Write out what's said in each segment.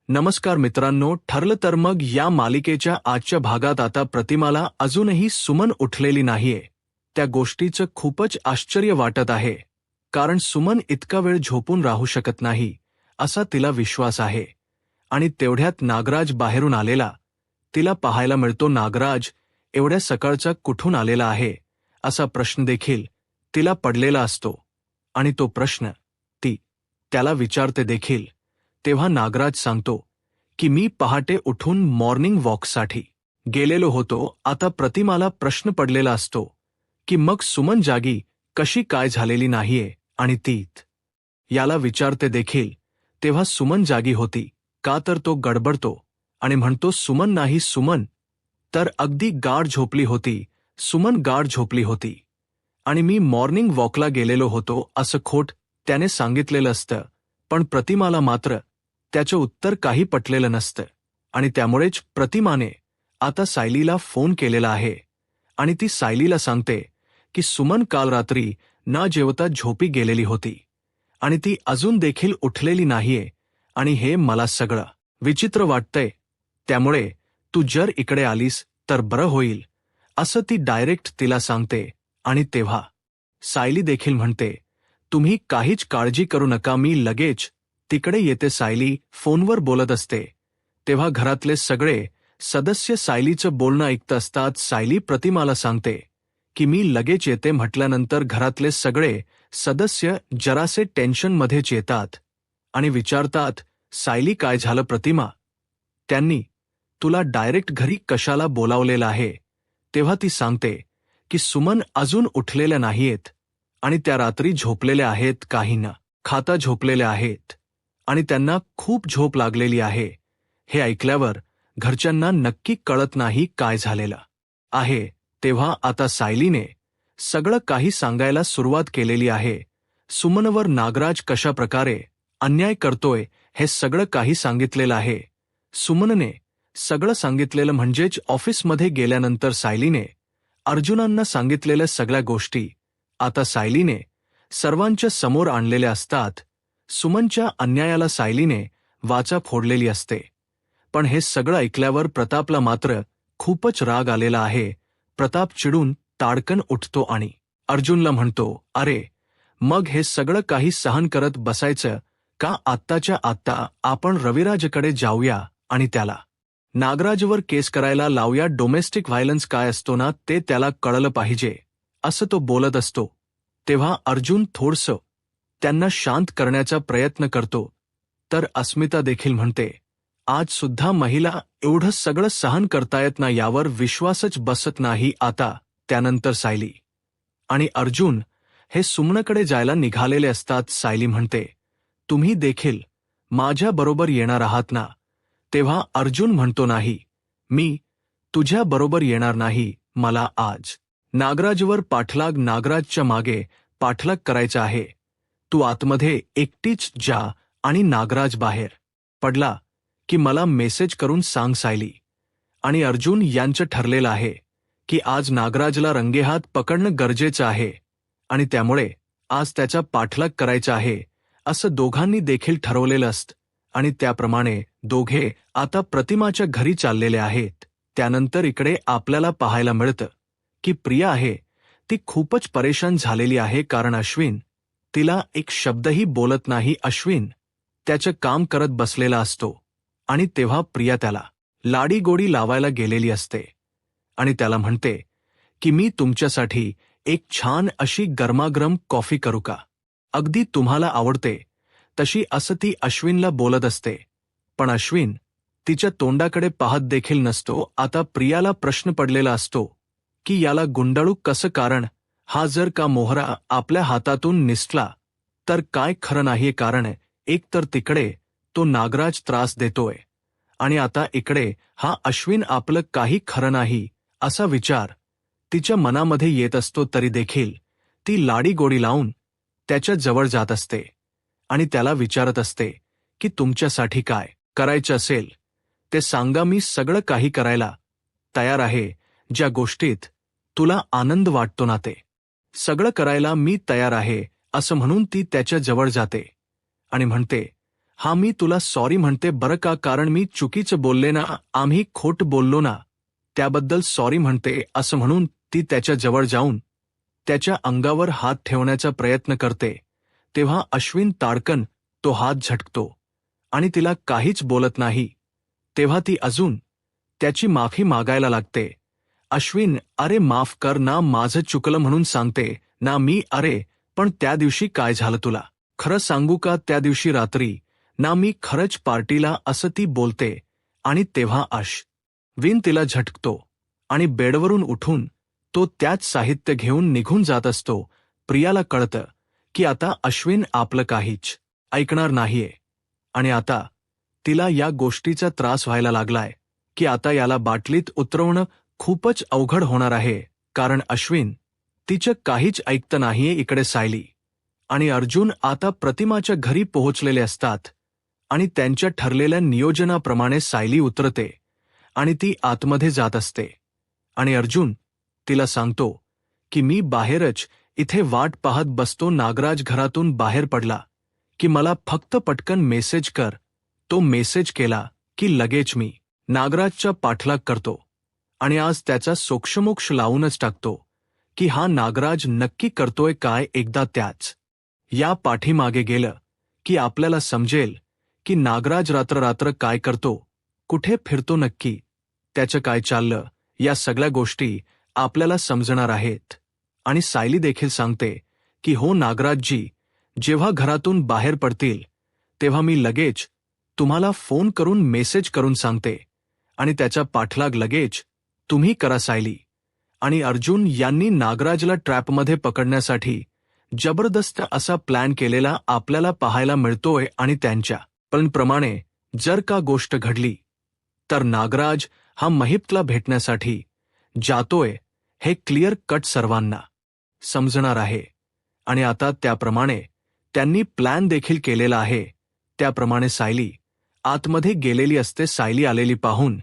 नमस्कार मित्रांनो, ठरलं तर मग या मालिकेच्या आजच्या भागात आता प्रतिमाला अजूनही सुमन उठलेली नाहीये. त्या गोष्टीचं खूपच आश्चर्य वाटत आहे. कारण सुमन इतका वेळ झोपून राहू शकत नाही, असा तिला विश्वास आहे. आणि तेवढ्यात नागराज बाहेरून आलेला. तिला पाहायला मिळतो. नागराज एवढ्या सकाळचा कुठून आलेला आहे, असा प्रश्न देखील तिला पडलेला असतो. आणि तो प्रश्न ती त्याला विचारते देखील. तेव्हा नागराज सांगतो की मी पहाटे उठून मॉर्निंग वॉकसाठी गेलेलो होतो. आता प्रतिमाला प्रश्न पडलेला असतो की मग सुमन जागी कशी काय झालेली नाहीये आणि तीत याला विचारते देखील. तेव्हा सुमन जागी होती का, तर तो गडबडतो आणि म्हणतो सुमन नाही. सुमन तर अगदी गाढ झोपली होती. सुमन गाढ झोपली होती आणि मी मॉर्निंग वॉकला गेलेलो होतो असं खोट त्याने सांगितलेलं असतं. पण प्रतिमाला मात्र त्याचं उत्तर काही पटलेलं नसतं. आणि त्यामुळेच प्रतिमाने आता सायलीला फोन केलेला आहे. आणि ती सायलीला सांगते की सुमन काल रात्री न जेवता झोपी गेलेली होती आणि ती अजून देखील उठलेली नाहीये. आणि हे मला सगळं विचित्र वाटतंय. त्यामुळे तू जर इकडे आलीस तर बरं होईल, असं ती डायरेक्ट तिला सांगते. आणि तेव्हा सायली देखील म्हणते तुम्ही काहीच काळजी करू नका, मी लगेच तिकडे येते. सायली फोनवर बोलत असते तेव्हा घरातले सगळे सदस्य सायलीचं बोलणं ऐकत असतात. सायली प्रतिमाला सांगते की मी लगेच येते म्हटल्यानंतर घरातले सगळे सदस्य जरासे टेन्शनमध्येच येतात आणि विचारतात सायली काय झालं प्रतिमा, त्यांनी तुला डायरेक्ट घरी कशाला बोलावलेलं आहे. तेव्हा ती सांगते की सुमन अजून उठलेल्या नाहीयेत आणि त्या रात्री झोपलेल्या आहेत, काही न खाता झोपलेल्या आहेत आणि त्यांना खूप झोप लागलेली आहे. हे ऐकल्यावर घरच्यांना नक्की कळत नाही काय झालेलं आहे. तेव्हा आता सायलीने सगळं काही सांगायला सुरुवात केलेली आहे. सुमनवर नागराज कशा प्रकारे अन्याय करतोय हे सगळं काही सांगितलेलं आहे. सुमनने सगळं सांगितलेलं म्हणजेच ऑफिसमध्ये गेल्यानंतर सायलीने अर्जुनांना सांगितलेल्या सगळ्या गोष्टी आता सायलीने सर्वांच्या समोर आणलेल्या असतात. सुमनच्या अन्यायाला सायलीने वाचा फोडलेली असते. पण हे सगळं ऐकल्यावर प्रतापला मात्र खूपच राग आलेला आहे. प्रताप चिडून ताडकन उठतो आणि अर्जुनला म्हणतो, अरे मग हे सगळं काही सहन करत बसायचं का? आत्ताच्या आत्ता आपण रविराजकडे जाऊया आणि त्याला नागराजवर केस करायला लावूया. डोमेस्टिक व्हायलन्स काय असतो ना, ते त्याला कळलं पाहिजे, असं तो बोलत असतो. तेव्हा अर्जुन थोडंसं त्यांना शांत करण्याचा प्रयत्न करतो. तर अस्मिता देखील म्हणते आज सुद्धा महिला एवढं सगळं सहन करतायत ना, यावर विश्वासच बसत नाही. आता त्यानंतर सायली आणि अर्जुन हे सुमनकडे जायला निघालेले असतात. सायली म्हणते तुम्ही देखील माझ्या बरोबर येणार आहात ना. तेव्हा अर्जुन म्हणतो नाही, मी तुझ्या बरोबर येणार नाही. मला आज नागराजवर पाठलाग, नागराजच्या मागे पाठलाग करायचा आहे. तू आतमध्ये एकटीच जा आणि नागराज बाहेर पडला की मला मेसेज करून सांग. सायली आणि अर्जुन यांचं ठरलेलं आहे की आज नागराजला रंगेहात पकडणं गरजेचं आहे आणि त्यामुळे आज त्याचा पाठलाग करायचा आहे, असं दोघांनी देखील ठरवलेलं असतं. आणि त्याप्रमाणे दोघे आता प्रतिमाच्या घरी चाललेले आहेत. त्यानंतर इकडे आपल्याला पाहायला मिळतं की प्रिया आहे ती खूपच परेशान झालेली आहे. कारण अश्विन तिला एक शब्दही बोलत नाही. अश्विन त्याचं काम करत बसलेला असतो आणि तेव्हा प्रिया त्याला लाडीगोडी लावायला गेलेली असते आणि त्याला म्हणते की मी तुमच्यासाठी एक छान अशी गरमागरम कॉफी करू का, अगदी तुम्हाला आवडते तशी, असं ती अश्विनला बोलत असते. पण अश्विन तिच्या तोंडाकडे पाहत देखील नसतो. आता प्रियाला प्रश्न पडलेला असतो की याला गुंडाळू कसं, कारण हा जर का मोहरा आपल्या हातातून निसटला तर काय खरं नाहीये. कारण एक तर तिकडे तो नागराज त्रास देतोय आणि आता इकडे हा अश्विन आपलं काही खरं नाही, असा विचार तिच्या मनामध्ये येत असतो. तरी देखील ती लाडीगोडी लावून त्याच्या जवळ जात असते आणि त्याला विचारत असते की तुमच्यासाठी काय करायचं असेल ते सांगा, मी सगळं काही करायला तयार आहे. ज्या गोष्टीत तुला आनंद वाटतो ना, ते सगळं करायला मी तयार आहे, असं म्हणून ती त्याच्या जवळ जाते आणि म्हणते हा मी तुला सॉरी म्हणते बरं का, कारण मी चुकीचं बोलले ना, आम्ही खोट बोललो ना, त्याबद्दल सॉरी म्हणते असं म्हणून ती त्याच्या जवळ जाऊन त्याच्या अंगावर हात ठेवण्याचा प्रयत्न करते. तेव्हा अश्विन ताडकन तो हात झटकतो आणि तिला काहीच बोलत नाही. तेव्हा ती अजून त्याची माफी मागायला लागते. अश्विन, अरे माफ कर ना, माझं चुकलं म्हणून सांगते ना मी. अरे पण त्या दिवशी काय झालं तुला खरं सांगू का, त्या दिवशी रात्री ना मी खरंच पार्टीला, असं ती बोलते. आणि तेव्हा अश्विन तिला झटकतो आणि बेडवरून उठून तो त्याच साहित्य घेऊन निघून जात असतो. प्रियाला कळतं की आता अश्विन आपलं काहीच ऐकणार नाहीये आणि आता तिला या गोष्टीचा त्रास व्हायला लागलाय की आता याला बाटलीत उतरवणं खूपच अवघड होणार आहे, कारण अश्विन तिचं काहीच ऐकत नाहीये. इकडे सायली आणि अर्जुन आता प्रतिमाच्या घरी पोहोचलेले असतात आणि त्यांच्या ठरलेल्या नियोजनाप्रमाणे सायली उतरते आणि ती आतमध्ये जात असते आणि अर्जुन तिला सांगतो की मी बाहेरच इथे वाट पाहत बसतो. नागराज घरातून बाहेर पडला की मला फक्त पटकन मेसेज कर. तो मेसेज केला की लगेच मी नागराजचा पाठलाग करतो आणि आज त्याचा सोक्षमोक्ष लावूनच टाकतो की हा नागराज नक्की करतोय काय. एकदा त्याच या पाठीमागे गेलं की आपल्याला समजेल की नागराज रात्र काय करतो, कुठे फिरतो नक्की, त्याचं काय चाललं, या सगळ्या गोष्टी आपल्याला समजणार आहेत. आणि सायली देखील सांगते की हो नागराजजी, जेव्हा घरातून बाहेर पडतील तेव्हा मी लगेच तुम्हाला फोन करून मेसेज करून सांगते आणि त्याचा पाठलाग लगेच तुम्ही करा. सायली आणि अर्जुन यांनी नागराजला ट्रॅपमध्ये पकडण्यासाठी जबरदस्त असा प्लॅन केलेला आपल्याला पाहायला मिळतोय. आणि त्यांच्या प्लॅनप्रमाणे जर का गोष्ट घडली तर नागराज हा महिपला भेटण्यासाठी जातोय हे क्लिअर कट सर्वांना समजणार आहे. आणि आता त्याप्रमाणे त्यांनी प्लॅन देखील केलेला आहे. त्याप्रमाणे सायली आतमध्ये गेलेली असते. सायली आलेली पाहून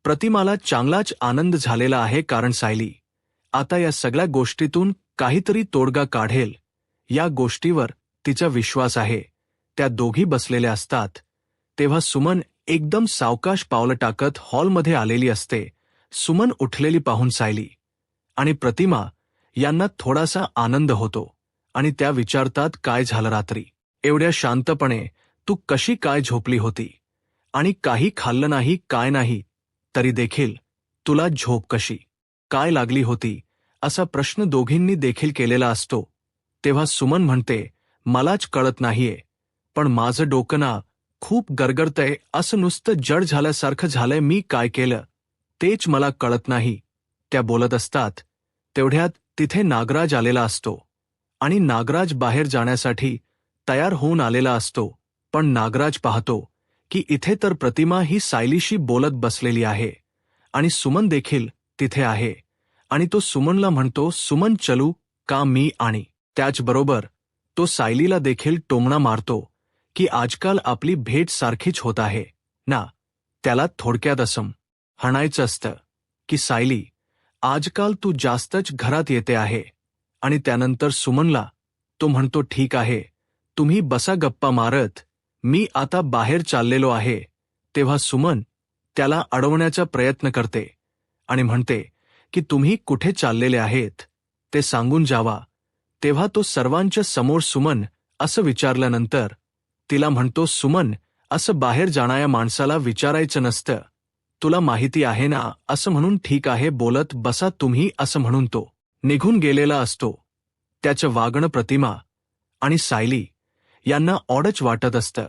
प्रतिमाला चांगलाच आनंद झालेला आहे, कारण सायली आता या सगळ्या गोष्टीतून काहीतरी तोडगा काढेल या गोष्टीवर तिचा विश्वास आहे. त्या दोघी बसलेल्या असतात तेव्हा सुमन एकदम सावकाश पावलं टाकत हॉलमध्ये आलेली असते. सुमन उठलेली पाहून सायली आणि प्रतिमा यांना थोडासा आनंद होतो आणि त्या विचारतात काय झालं रात्री एवढ्या शांतपणे, तू कशी काय झोपली होती आणि काही खाल्लं नाही काय नाही, तरी देखील तुला झोप कशी काय लागली होती, असा प्रश्न दोघींनी देखील केलेला असतो. तेव्हा सुमन म्हणते मलाच कळत नाहीये, पण माझं डोकं ना खूप गरगरतंय, असं नुसतं जड झाल्यासारखं झालंय. मी काय केलं तेच मला कळत नाही. त्या बोलत असतात तेवढ्यात तिथे नागराज आलेला असतो आणि नागराज बाहेर जाण्यासाठी तयार होऊन आलेला असतो. पण नागराज पाहतो की इथे तर प्रतिमा ही सायलीशी बोलत बसलेली आहे आणि सुमन देखील तिथे आहे आणि तो सुमनला म्हणतो सुमन चलू का मी. आणि त्याचबरोबर तो सायलीला देखील टोमणा मारतो की आजकाल आपली भेट सारखीच होत आहे ना. त्याला थोडक्यात असं हाणायचं असतं की सायली, आजकाल तू जास्तच घरात येते आहे. आणि त्यानंतर सुमनला तो म्हणतो ठीक आहे, तुम्ही बसा गप्पा मारत, मी आता बाहेर चाललेलो आहे. तेव्हा सुमन त्याला अडवण्याचा प्रयत्न करते आणि म्हणते की तुम्ही कुठे चाललेले आहेत ते सांगून जावा. तेव्हा तो सर्वांच्या समोर सुमन असं विचारल्यानंतर तिला म्हणतो सुमन, असं बाहेर जाणाऱ्या माणसाला विचारायचं नसतं, तुला माहिती आहे ना. असं म्हणून ठीक आहे, बोलत बसा तुम्ही, असं म्हणून तो निघून गेलेला असतो. त्याचं वागणं प्रतिमा आणि सायली यांना ऑडच वाटत असतं.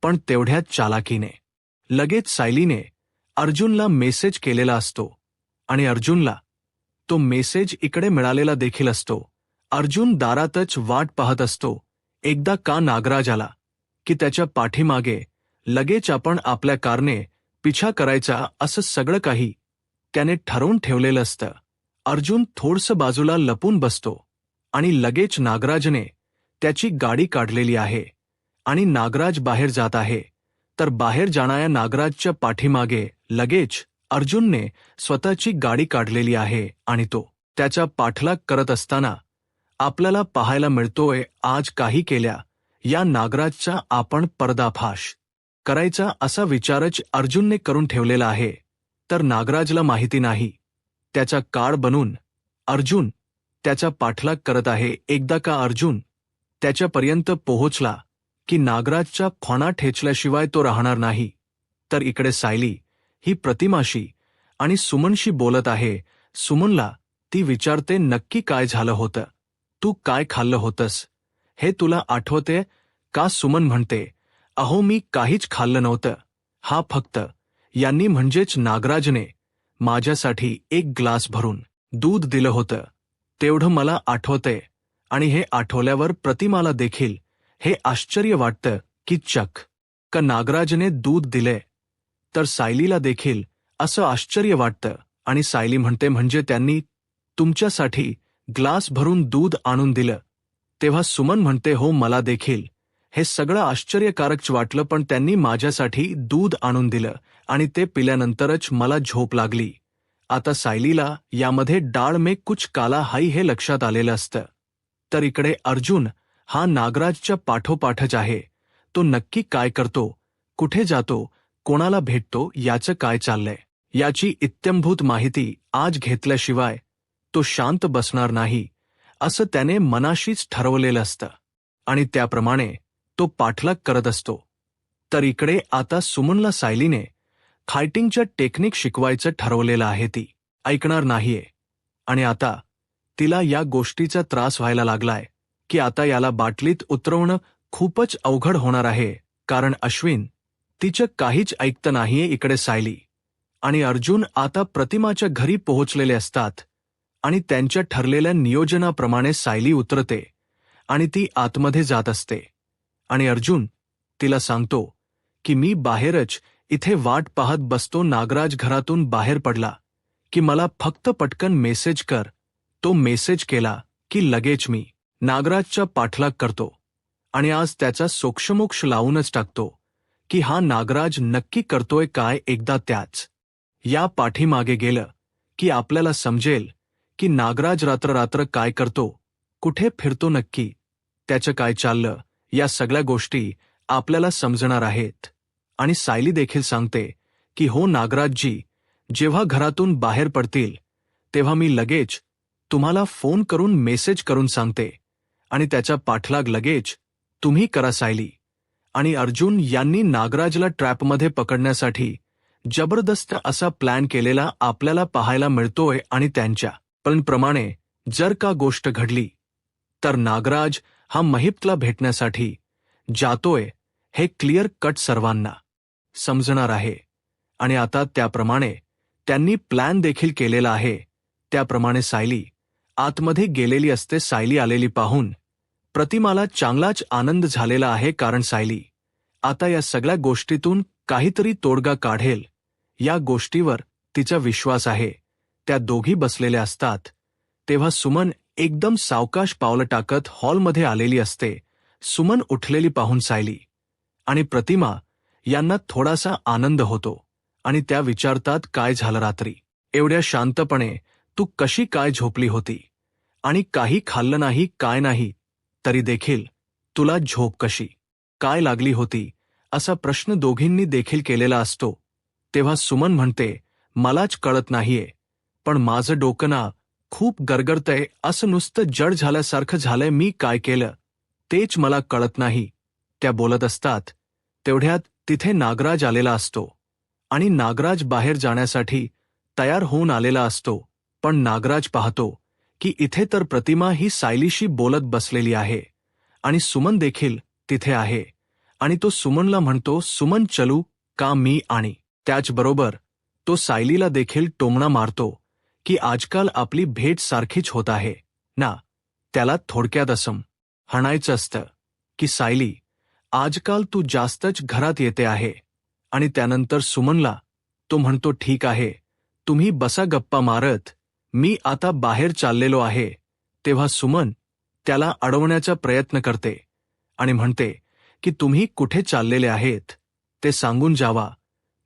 पण तेवढ्याच चालाकीने लगेच सायलीने अर्जुनला मेसेज केलेला असतो आणि अर्जुनला तो मेसेज इकडे मिळालेला देखील असतो. अर्जुन दारातच वाट पाहत असतो. एकदा का नागराज आला की त्याच्या पाठीमागे लगेच आपण आपल्या कारने पिछा करायचा, असं सगळं काही त्याने ठरवून ठेवलेलं असतं. अर्जुन थोडसं बाजूला लपून बसतो आणि लगेच नागराजने त्याची गाडी काढलेली आहे आणि नागराज बाहेर जात आहे. तर बाहेर जाणाऱ्या नागराजच्या पाठीमागे लगेच अर्जुनने स्वतःची गाडी काढलेली आहे आणि तो त्याचा पाठलाग करत असताना आपल्याला पाहायला मिळतोय. आज काही केल्या या नागराजचा आपण पर्दाफाश करायचा असा विचारच अर्जुनने करून ठेवलेला आहे. तर नागराजला माहिती नाही. त्याचा काळ बनून अर्जुन त्याचा पाठलाग करत आहे. एकदा का अर्जुन त्याच्यापर्यंत पोहोचला की नागराजच्या फणा ठेचल्याशिवाय तो राहणार नाही. तर इकडे सायली ही प्रतिमाशी आणि सुमनशी बोलत आहे. सुमनला ती विचारते, नक्की काय झालं होतं? तू काय खाल्लं होतंस? हे तुला आठवते का? सुमन म्हणते, अहो मी काहीच खाल्लं नव्हतं. हा फक्त यांनी म्हणजेच नागराजने माझ्यासाठी एक ग्लास भरून दूध दिलं होतं, तेवढं मला आठवतंय. आणि हे आठवल्यावर प्रतिमाला देखील हे आश्चर्य वाटतं की चक्क का नागराजने दूध दिले. तर सायलीला देखील असं आश्चर्य वाटतं आणि सायली म्हणते, म्हणजे त्यांनी तुमच्यासाठी ग्लास भरून दूध आणून दिलं? तेव्हा सुमन म्हणते, हो मला देखील हे सगळं आश्चर्यकारक वाटलं, पण त्यांनी माझ्यासाठी दूध आणून दिलं आणि ते पिल्यानंतरच मला झोप लागली. आता सायलीला यामध्ये डाळ में कुछ काला हाई हे लक्षात आलेलं असतं. तर इकडे अर्जुन हा नागराजच्या पाठोपाठच आहे. तो नक्की काय करतो, कुठे जातो, कोणाला भेटतो, याचं काय चाललंय याची इत्थंभूत माहिती आज घेतल्याशिवाय तो शांत बसणार नाही, असं त्याने मनाशीच ठरवलेलं असतं आणि त्याप्रमाणे तो पाठलाग करत असतो. तर इकडे आता सुमनला सायलीने फायटिंगच्या टेक्निक शिकवायचं ठरवलेलं आहे. ती ऐकणार नाहीये आणि आता तिला या गोष्टीचा त्रास व्हायला लागलाय की आता याला बाटलीत उतरवणं खूपच अवघड होणार आहे, कारण अश्विन तिचं काहीच ऐकतं नाहीये. इकडे सायली आणि अर्जुन आता प्रतिमाच्या घरी पोहोचलेले असतात आणि त्यांच्या ठरलेल्या नियोजनाप्रमाणे सायली उतरते आणि ती आतमध्ये जात असते आणि अर्जुन तिला सांगतो की मी बाहेरच इथे वाट पाहत बसतो. नागराज घरातून बाहेर पडला की मला फक्त पटकन मेसेज कर. तो मेसेज केला की लगेच मी नागराजचा पाठलाग करतो आणि आज त्याचा सोक्षमोक्ष लावूनच टाकतो की हा नागराज नक्की करतोय काय. एकदा त्याच या पाठीमागे गेलं की आपल्याला समजेल की नागराज रात्र काय करतो, कुठे फिरतो, नक्की त्याचं काय चाललं. या सगळ्या गोष्टी आपल्याला समजणार आहेत. आणि सायली देखील सांगते की हो नागराजजी, जेव्हा घरातून बाहेर पडतील तेव्हा मी लगेच तुम्हाला फोन करून मेसेज करून सांगते आणि त्याचा पाठलाग लगेच तुम्ही करा. सायली आणि अर्जुन यांनी नागराजला ट्रॅपमध्ये पकडण्यासाठी जबरदस्त असा प्लॅन केलेला आपल्याला पाहायला मिळतोय आणि त्यांच्या प्लॅनप्रमाणे जर का गोष्ट घडली तर नागराज हा महिपतला भेटण्यासाठी जातोय हे क्लिअर कट सर्वांना समजणार आहे. आणि आता त्याप्रमाणे त्यांनी प्लॅन देखील केलेला आहे. त्याप्रमाणे सायली आतमध्ये गेलेली असते. सायली आलेली पाहून प्रतिमाला चांगलाच आनंद झालेला आहे, कारण सायली आता या सगळ्या गोष्टीतून काहीतरी तोडगा काढेल या गोष्टीवर तिचा विश्वास आहे. त्या दोघी बसलेल्या असतात तेव्हा सुमन एकदम सावकाश पावलं टाकत हॉलमध्ये आलेली असते. सुमन उठलेली पाहून सायली आणि प्रतिमा यांना थोडासा आनंद होतो आणि त्या विचारतात, काय झालं रात्री एवढ्या शांतपणे तू कशी काय झोपली होती आणि काही खाल्लं नाही, काय नाही, तरी देखील तुला झोप कशी काय लागली होती, असा प्रश्न दोघींनी देखील केलेला असतो. तेव्हा सुमन म्हणते, मलाच कळत नाहीये, पण माझं डोकं ना खूप गरगरतंय, असं नुसतं जड झाल्यासारखं झालंय. मी काय केलं तेच मला कळत नाही. त्या बोलत असतात तेवढ्यात तिथे नागराज आलेला असतो आणि नागराज बाहेर जाण्यासाठी तयार होऊन आलेला असतो. पण नागराज पाहतो की इथे तर प्रतिमा ही सायलीशी बोलत बसलेली आहे आणि सुमन देखील तिथे आहे आणि तो सुमनला म्हणतो, सुमन चलू का मी? आणि त्याचबरोबर तो सायलीला देखील टोमणा मारतो की आजकाल आपली भेट सारखीच होत आहे ना. त्याला थोडक्यात असं हाणायचं असतं की सायली आजकाल तू जास्तच घरात येते आहे. आणि त्यानंतर सुमनला तो म्हणतो, ठीक आहे तुम्ही बसा गप्पा मारत, मी आता बाहेर चाललेलो आहे. तेव्हा सुमन त्याला अडवण्याचा प्रयत्न करते आणि म्हणते की तुम्ही कुठे चाललेले आहेत ते सांगून जावा.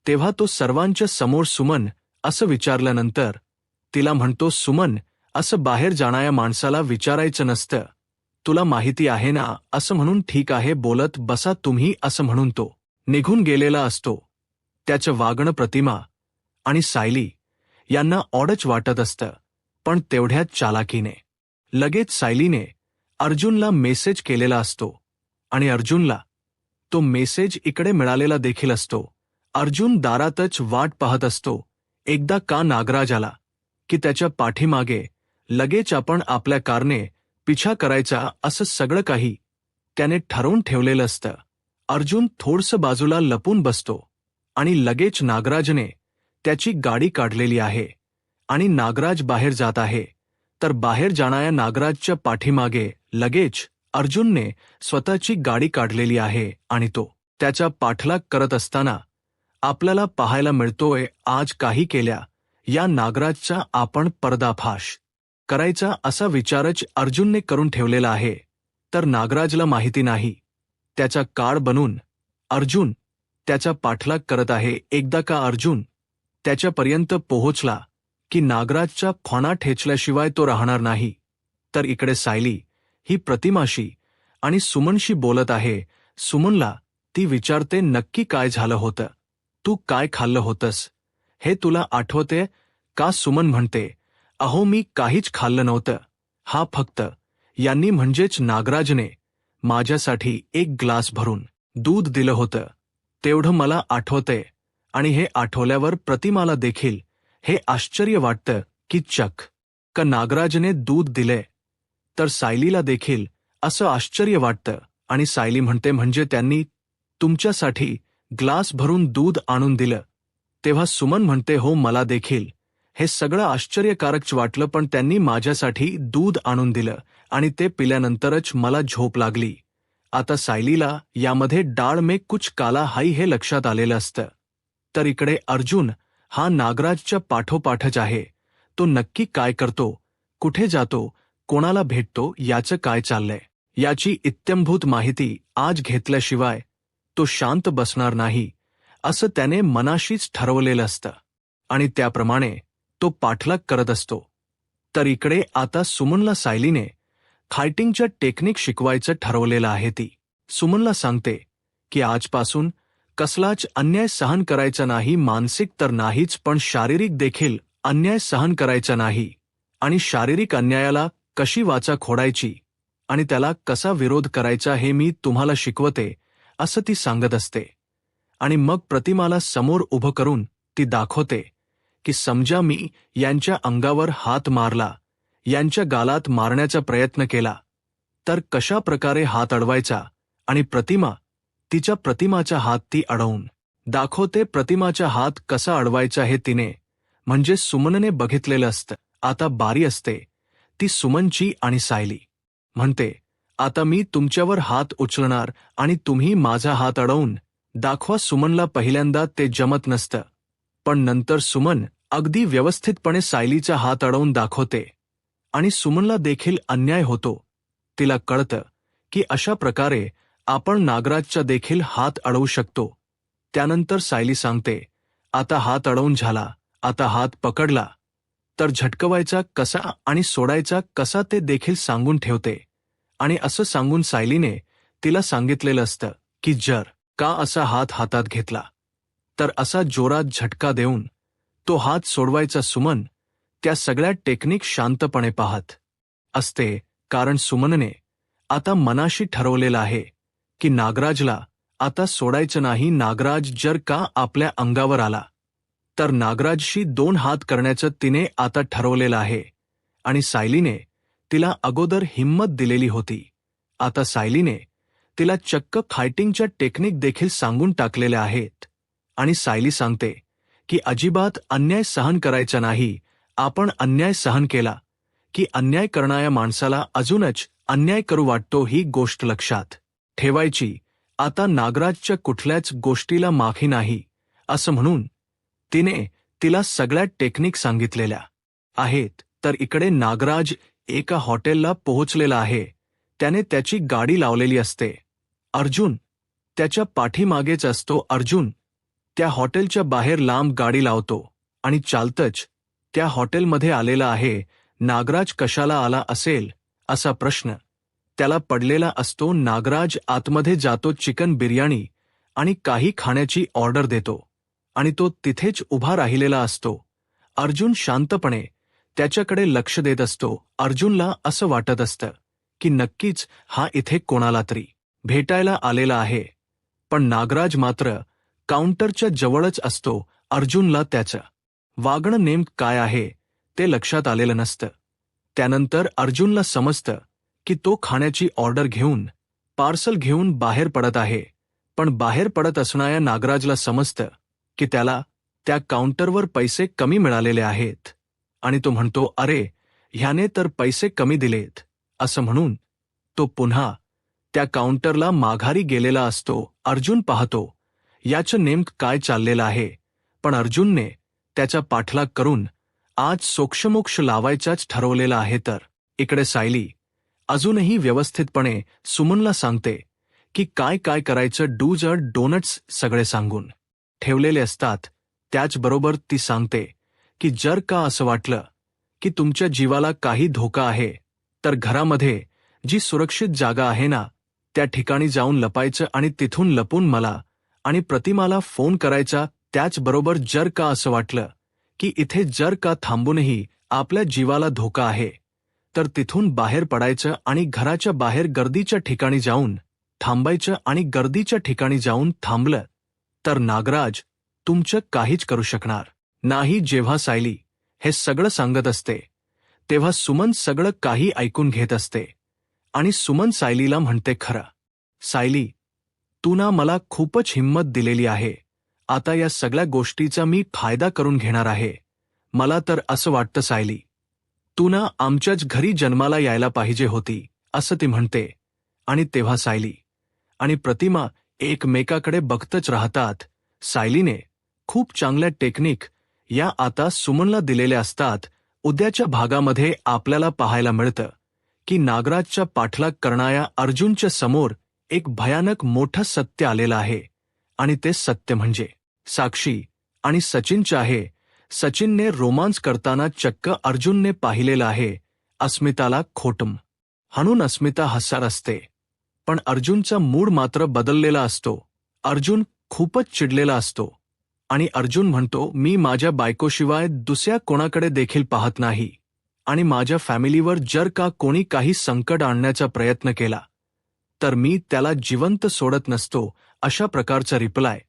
तेव्हा तो सर्वांच्या समोर सुमन असं विचारल्यानंतर तिला म्हणतो, सुमन असं बाहेर जाणाऱ्या माणसाला विचारायचं नसतं, तुला माहिती आहे ना असं म्हणून ठीक आहे बोलत बसा तुम्ही असं म्हणून तो निघून गेलेला असतो. त्याचं वागणं प्रतिमा आणि सायली यांना ऑडच वाटत असतं, पण तेवढ्याच चालाकीने लगेच सायलीने अर्जुनला मेसेज केलेला असतो आणि अर्जुनला तो मेसेज इकडे मिळालेला देखील असतो. अर्जुन दारातच वाट पाहत असतो. एकदा का नागराज आला की त्याच्या पाठीमागे लगेच आपण आपल्या कारने पिछा करायचा असं सगळं काही त्याने ठरवून ठेवलेलं असतं. अर्जुन थोडसं बाजूला लपून बसतो आणि लगेच नागराजने त्याची गाडी काढलेली आहे आणि नागराज बाहेर जात आहे. तर बाहेर जाणाऱ्या नागराजच्या पाठीमागे लगेच अर्जुनने स्वतःची गाडी काढलेली आहे आणि तो त्याचा पाठलाग करत असताना आपल्याला पाहायला मिळतोय. आज काही केल्या या नागराजचा आपण पर्दाफाश करायचा असा विचारच अर्जुनने करून ठेवलेला आहे. तर नागराजला माहिती नाही. त्याचा काळ बनून अर्जुन त्याचा पाठलाग करत आहे. एकदा का अर्जुन त्याच्यापर्यंत पोहोचला की नागराजच्या खोणा ठेचल्याशिवाय तो राहणार नाही. तर इकडे सायली ही प्रतिमाशी आणि सुमनशी बोलत आहे. सुमनला ती विचारते नक्की काय झालं होतं, तू काय खाल्लं होतंस हे तुला आठवते का? सुमन म्हणते अहो मी काहीच खाल्लं नव्हतं. हा फक्त यांनी म्हणजेच नागराजने माझ्यासाठी एक ग्लास भरून दूध दिलं होतं तेवढं मला आठवतंय. आणि हे आठवल्यावर प्रतिमाला देखील हे आश्चर्य वाटतं की चक्क का नागराजने दूध दिले. तर सायलीला देखील असं आश्चर्य वाटतं आणि सायली म्हणते म्हणजे त्यांनी तुमच्यासाठी ग्लास भरून दूध आणून दिलं. तेव्हा सुमन म्हणते हो मला देखील हे सगळं आश्चर्यकारक वाटलं, पण त्यांनी माझ्यासाठी दूध आणून दिलं आणि ते पिल्यानंतरच मला झोप लागली. आता सायलीला यामध्ये डाळ में कुछ काला हाई हे लक्षात आलेलं असतं. तर इकडे अर्जुन हा नागराजच्या पाठोपाठच आहे. तो नक्की काय करतो, कुठे जातो, कोणाला भेटतो, याचं काय चाललंय याची इत्थंभूत माहिती आज घेतल्याशिवाय तो शांत बसणार नाही असं त्याने मनाशीच ठरवलेलं असतं आणि त्याप्रमाणे तो पाठलाग करत असतो. तर इकडे आता सुमनला सायलीने फायटिंगच्या टेक्निक शिकवायचं ठरवलेलं आहे. ती सुमनला सांगते की आजपासून कसलाच अन्याय सहन करायचा नाही, मानसिक तर नाहीच पण शारीरिक देखील अन्याय सहन करायचा नाही आणि शारीरिक अन्यायाला कशी वाचा खोडायची आणि त्याला कसा विरोध करायचा हे मी तुम्हाला शिकवते असं ती सांगत असते. आणि मग प्रतिमाला समोर उभं करून ती दाखवते की समजा मी यांच्या अंगावर हात मारला, यांच्या गालात मारण्याचा प्रयत्न केला तर कशा प्रकारे हात अडवायचा आणि तिच्या प्रतिमाचा हात ती अडवून दाखवते. प्रतिमाचा हात कसा अडवायचा हे तिने म्हणजे सुमनने बघितलेलं असतं. आता बारी असते ती सुमनची आणि सायली म्हणते आता मी तुमच्यावर हात उचलणार आणि तुम्ही माझा हात अडवून दाखवा. सुमनला पहिल्यांदा ते जमत नसतं, पण नंतर सुमन अगदी व्यवस्थितपणे सायलीचा हात अडवून दाखवते आणि सुमनला देखील अन्याय होतो. तिला कळतं की अशा प्रकारे आपण नागराजचा देखील हात अडवू शकतो. त्यानंतर सायली सांगते आता हात अडवून झाला, आता हात पकडला तर झटकवायचा कसा आणि सोडायचा कसा ते देखील सांगून ठेवते. आणि असं सांगून सायलीने तिला सांगितलेलं असतं की जर का असा हात हातात घेतला तर असा जोरात झटका देऊन तो हात सोडवायचा. सुमन त्या सगळ्या टेक्निक शांतपणे पाहत असते, कारण सुमनने आता मनाशी ठरवलेलं आहे की नागराजला आता सोडायचं नाही. नागराज जर का आपल्या अंगावर आला तर नागराजशी 2 हात करण्याचं तिने आता ठरवलेलं आहे आणि सायलीने तिला अगोदर हिंमत दिलेली होती. आता सायलीने तिला चक्क फायटिंगच्या टेक्निक देखील सांगून टाकलेल्या आहेत आणि सायली सांगते की अजिबात अन्याय सहन करायचा नाही. आपण अन्याय सहन केला की अन्याय करणाऱ्या माणसाला अजूनच अन्याय करू वाटतो, ही गोष्ट लक्षात ठेवायची. आता नागराजच्या कुठल्याच गोष्टीला माफी नाही असं म्हणून तिने तिला सगळ्या टेक्निक सांगितलेल्या आहेत. तर इकडे नागराज एका हॉटेलला पोहोचलेला आहे. त्याने त्याची गाडी लावलेली असते. अर्जुन त्याच्या पाठीमागेच असतो. अर्जुन त्या हॉटेलच्या बाहेर लांब गाडी लावतो आणि चालतच त्या हॉटेलमध्ये आलेला आहे. नागराज कशाला आला असेल असा प्रश्न त्याला पडलेला असतो. नागराज आतमध्ये जातो, चिकन बिर्याणी आणि काही खाण्याची ऑर्डर देतो आणि तो तिथेच उभा राहिलेला असतो. अर्जुन शांतपणे त्याच्याकडे लक्ष देत असतो. अर्जुनला असं वाटत असतं की नक्कीच हा इथे कोणाला तरी भेटायला आलेला आहे. पण नागराज मात्र काउंटरच्या जवळच असतो. अर्जुनला त्याचं वागणं नेमकं काय आहे ते लक्षात आलेलं नसतं. त्यानंतर अर्जुनला समजतं की तो खाण्याची ऑर्डर घेऊन, पार्सल घेऊन बाहेर पडत आहे. पण बाहेर पडत असणाऱ्या नागराजला समजतं की त्याला त्या काउंटरवर पैसे कमी मिळालेले आहेत आणि तो म्हणतो, अरे ह्याने तर पैसे कमी दिलेत. असं म्हणून तो पुन्हा त्या काउंटरला माघारी गेलेला असतो. अर्जुन पाहतो याचं नेमकं काय चाललेलं आहे, पण अर्जुनने त्याचा पाठलाग करून आज सोक्षमोक्ष लावायचाच ठरवलेला आहे. तर इकडे सायली अजूनही व्यवस्थितपणे सुमनला सांगते की काय काय करायचं. डूज अ डोनट्स सगळे सांगून ठेवलेले असतात. त्याचबरोबर ती सांगते की जर का असं वाटलं की तुमच्या जीवाला काही धोका आहे तर घरामध्ये जी सुरक्षित जागा आहे ना, त्या ठिकाणी जाऊन लपायचं आणि तिथून लपून मला आणि प्रतिमाला फोन करायचा. त्याचबरोबर जर का असं वाटलं की इथे जर का थांबूनही आपल्या जीवाला धोका आहे तर तिथून बाहेर पडायचं आणि घराच्या बाहेर गर्दीच्या ठिकाणी जाऊन थांबायचं आणि गर्दीच्या ठिकाणी जाऊन थांबलं तर नागराज तुमचं काहीच करू शकणार नाही. जेव्हा सायली हे सगळं सांगत असते तेव्हा सुमन सगळं काही ऐकून घेत असते आणि सुमन सायलीला म्हणते, खरं सायली, तू ना मला खूपच हिंमत दिलेली आहे. आता या सगळ्या गोष्टीचा मी फायदा करून घेणार आहे. मला तर असं वाटतं सायली, तू ना आमच्याच घरी जन्माला यायला पाहिजे होती, असं ती म्हणते. आणि तेव्हा सायली आणि प्रतिमा एकमेकाकडे बघतच राहतात. सायलीने खूप चांगल्या टेक्निक या आता सुमनला दिलेल्या असतात. उद्याच्या भागामध्ये आपल्याला पाहायला मिळतं की नागराजच्या पाठलाग करणाऱ्या अर्जुनच्या समोर एक भयानक मोठं सत्य आलेलं आहे आणि ते सत्य म्हणजे साक्षी आणि सचिनचे आहे. सचिनने रोमांस करताना चक्क अर्जुनने पाहिलेलं आहे. अस्मिताला खोटं हाणून अस्मिता हसणार असते, पण अर्जुनचा मूड मात्र बदललेला असतो. अर्जुन खूपच चिडलेला असतो आणि अर्जुन म्हणतो, मी माझ्या बायकोशिवाय दुसऱ्या कोणाकडे देखील पाहत नाही आणि माझ्या फॅमिलीवर जर का कोणी काही संकट आणण्याचा प्रयत्न केला तर मी त्याला जिवंत सोडत नसतो. अशा प्रकारचा रिप्लाय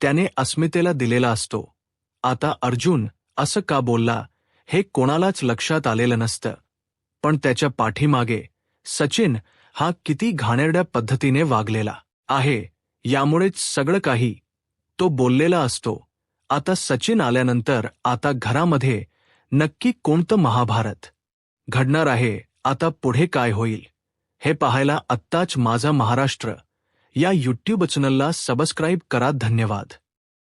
त्याने अस्मितेला दिलेला असतो. आता अर्जुन असं का बोलला हे कोणालाच लक्षात आलेलं नसतं, पण त्याच्या पाठीमागे सचिन हा किती घाणेरड्या पद्धतीने वागलेला आहे यामुळेच सगळं काही तो बोललेला असतो. आता सचिन आल्यानंतर आता घरामध्ये नक्की कोणतं महाभारत घडणार आहे, आता पुढे काय होईल हे पाहायला आत्ताच माझा महाराष्ट्र या यूट्यूब चॅनलला सबस्क्राईब करा. धन्यवाद.